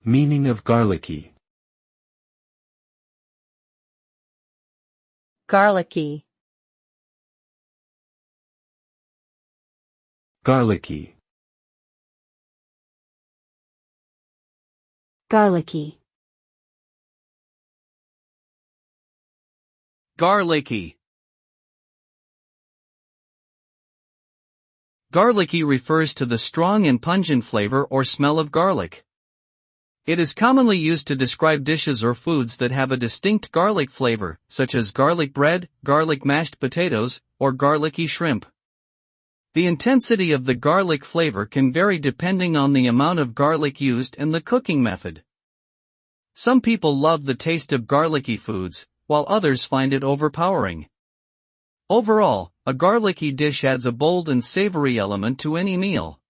Meaning of garlicky. Garlicky. Garlicky. Garlicky. Garlicky. Garlicky refers to the strong and pungent flavor or smell of garlic. It is commonly used to describe dishes or foods that have a distinct garlic flavor, such as garlic bread, garlic mashed potatoes, or garlicky shrimp. The intensity of the garlic flavor can vary depending on the amount of garlic used and the cooking method. Some people love the taste of garlicky foods, while others find it overpowering. Overall, a garlicky dish adds a bold and savory element to any meal.